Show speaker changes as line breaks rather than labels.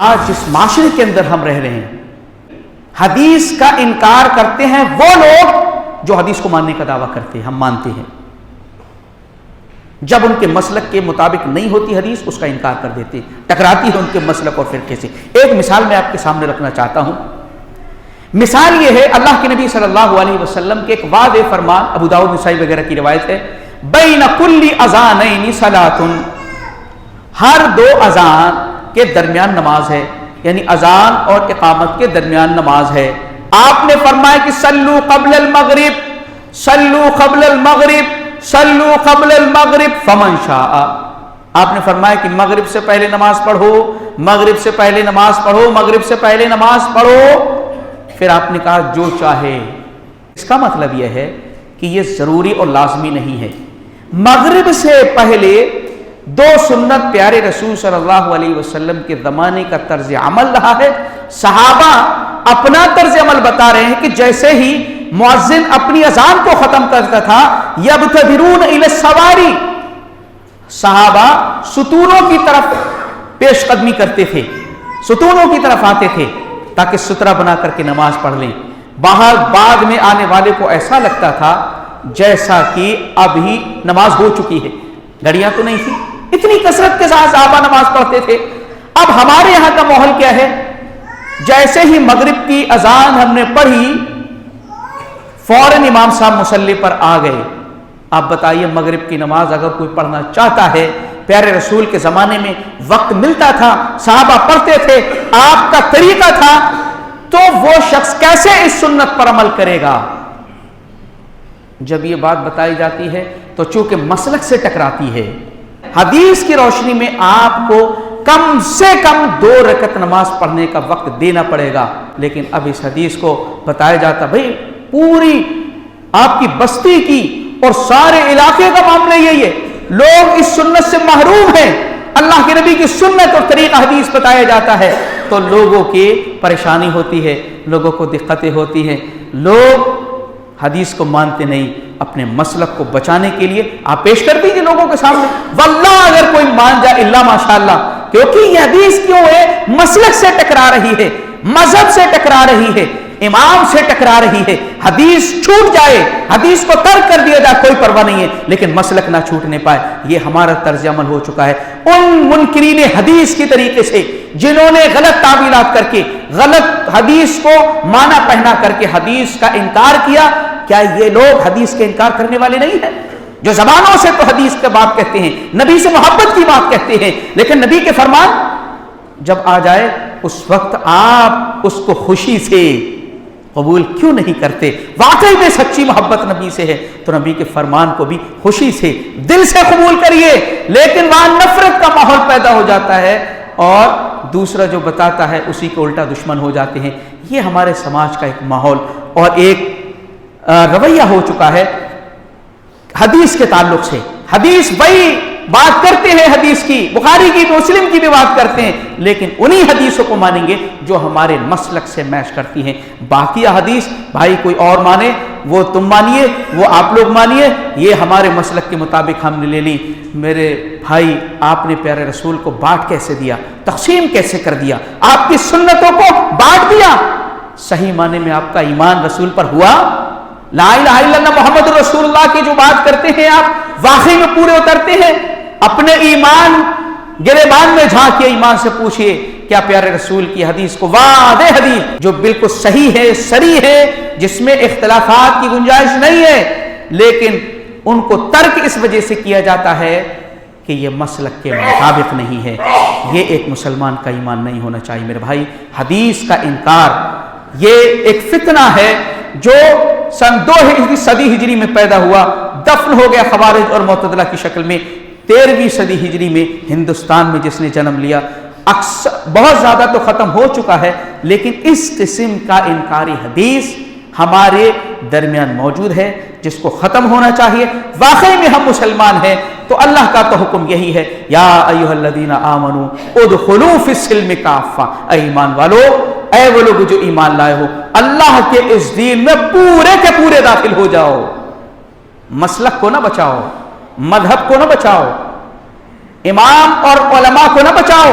آج جس معاشرے کے اندر ہم رہ رہے ہیں، حدیث کا انکار کرتے ہیں وہ لوگ جو حدیث کو ماننے کا دعویٰ کرتے ہیں، ہم مانتے ہیں، جب ان کے مسلک کے مطابق نہیں ہوتی حدیث اس کا انکار کر دیتے ہیں، ٹکراتی ہے ان کے مسلک اور فرقے سے۔ ایک مثال میں آپ کے سامنے رکھنا چاہتا ہوں۔ مثال یہ ہے، اللہ کے نبی صلی اللہ علیہ وسلم کے ایک واضح فرمان، ابو داؤد نسائی وغیرہ کی روایت ہے، بین کل اذانین صلاۃ، ہر دو اذان کے درمیان نماز ہے، یعنی اذان اور اقامت کے درمیان نماز ہے۔ آپ نے فرمایا کہ صلو قبل المغرب، صلو قبل المغرب، صلو قبل المغرب فمن شاء۔ آپ نے فرمایا کہ مغرب سے پہلے نماز پڑھو، مغرب سے پہلے نماز پڑھو، مغرب سے پہلے نماز پڑھو۔ پھر آپ نے کہا جو چاہے۔ اس کا مطلب یہ ہے کہ یہ ضروری اور لازمی نہیں ہے۔ مغرب سے پہلے دو سنت پیارے رسول صلی اللہ علیہ وسلم کے زمانے کا طرز عمل رہا ہے۔ صحابہ اپنا طرز عمل بتا رہے ہیں کہ جیسے ہی مؤذن اپنی اذان کو ختم کرتا تھا، یبتدرون الی السواری، صحابہ ستونوں کی طرف پیش قدمی کرتے تھے، ستونوں کی طرف آتے تھے تاکہ سترہ بنا کر کے نماز پڑھ لیں۔ باہر بعد میں آنے والے کو ایسا لگتا تھا جیسا کہ ابھی نماز ہو چکی ہے، گھڑیاں تو نہیں تھی، اتنی کثرت کے ساتھ صحابہ نماز پڑھتے تھے۔ اب ہمارے یہاں کا ماحول کیا ہے؟ جیسے ہی مغرب کی اذان ہم نے پڑھی، فوراً امام صاحب مصلی پر آ گئے۔ آپ بتائیے، مغرب کی نماز اگر کوئی پڑھنا چاہتا ہے، پیارے رسول کے زمانے میں وقت ملتا تھا، صحابہ پڑھتے تھے، آپ کا طریقہ تھا، تو وہ شخص کیسے اس سنت پر عمل کرے گا؟ جب یہ بات بتائی جاتی ہے تو چونکہ مسلک سے ٹکراتی ہے، حدیث کی روشنی میں آپ کو کم سے کم 2 رکعت نماز پڑھنے کا وقت دینا پڑے گا، لیکن اب اس حدیث کو بتایا جاتا بھئی پوری آپ کی بستی کی اور سارے علاقے کا معاملہ یہی ہے، لوگ اس سنت سے محروم ہیں، اللہ کے نبی کی سنت اور طریقہ حدیث بتایا جاتا ہے تو لوگوں کی پریشانی ہوتی ہے، لوگوں کو دقتیں ہوتی ہیں، لوگ حدیث کو مانتے نہیں۔ اپنے مسلک کو بچانے کے لیے آپ پیش کر دیجئے لوگوں کے سامنے، واللہ اگر کوئی مان جائے الا ماشاءاللہ، کیونکہ یہ حدیث کیوں ہے؟ مسلک سے ٹکرا رہی ہے، مذہب سے ٹکرا رہی ہے، امام سے ٹکرا رہی ہے۔ حدیث چھوٹ جائے، حدیث کو ترک کر دیا جائے، کوئی پرواہ نہیں ہے، لیکن مسلک نہ چھوٹنے پائے، یہ ہمارا طرز عمل ہو چکا ہے۔ ان منکرین حدیث کی طریقے سے جنہوں نے غلط تعبیرات کر کے، غلط حدیث کو معنی پہنا کر کے حدیث کا انکار کیا، کیا یہ لوگ حدیث کے انکار کرنے والے نہیں ہیں؟ جو زبانوں سے تو حدیث کی بات کہتے ہیں، نبی سے محبت کی بات کہتے ہیں، لیکن نبی کے فرمان جب آ جائے اس وقت آپ اس کو خوشی سے قبول کیوں نہیں کرتے؟ واقعی میں سچی محبت نبی سے ہے تو نبی کے فرمان کو بھی خوشی سے دل سے قبول کریے، لیکن وہاں نفرت کا ماحول پیدا ہو جاتا ہے اور دوسرا جو بتاتا ہے اسی کو الٹا دشمن ہو جاتے ہیں۔ یہ ہمارے سماج کا ایک ماحول اور ایک رویہ ہو چکا ہے حدیث کے تعلق سے۔ حدیث وہی بات کرتے ہیں، حدیث کی، بخاری کی، مسلم کی بھی بات کرتے ہیں، لیکن انہی حدیثوں کو مانیں گے جو ہمارے مسلک سے میچ کرتی ہیں۔ باقی حدیث بھائی کوئی اور مانے، وہ تم مانیے، وہ آپ لوگ مانیے، یہ ہمارے مسلک کے مطابق ہم نے لے لی۔ میرے بھائی، آپ نے پیارے رسول کو بانٹ کیسے دیا، تقسیم کیسے کر دیا، آپ کی سنتوں کو بانٹ دیا؟ صحیح معنی میں آپ کا ایمان رسول پر ہوا؟ لا الہ الا اللہ محمد رسول اللہ کی جو بات کرتے ہیں آپ واقعی میں پورے اترتے ہیں؟ اپنے ایمان گریبان میں جھانکیے، ایمان سے پوچھئے کیا پیارے رسول کی حدیث کو، واضح حدیث جو بالکل صحیح ہے، صریح ہے، جس میں اختلافات کی گنجائش نہیں ہے، لیکن ان کو ترک اس وجہ سے کیا جاتا ہے کہ یہ مسلک کے مطابق نہیں ہے۔ یہ ایک مسلمان کا ایمان نہیں ہونا چاہیے میرے بھائی۔ حدیث کا انکار یہ ایک فتنہ ہے جو سن 2 صدی ہجری میں پیدا ہوا، دفن ہو گیا خوارج اور معتزلہ کی شکل میں۔ 13ویں صدی ہجری میں ہندوستان میں جس نے جنم لیا، بہت زیادہ تو ختم ہو چکا ہے، لیکن اس قسم کا انکاری حدیث ہمارے درمیان موجود ہے جس کو ختم ہونا چاہیے۔ واقعی میں ہم مسلمان ہیں تو اللہ کا تو حکم یہی ہے، یا ایھا الذین آمنوا ادخلوا فی السلم کافہ، اے ایمان والو، اے وہ لوگ جو ایمان لائے ہو، اللہ کے اس دین میں پورے کے پورے داخل ہو جاؤ۔ مسلک کو نہ بچاؤ، مذہب کو نہ بچاؤ، امام اور علماء کو نہ بچاؤ،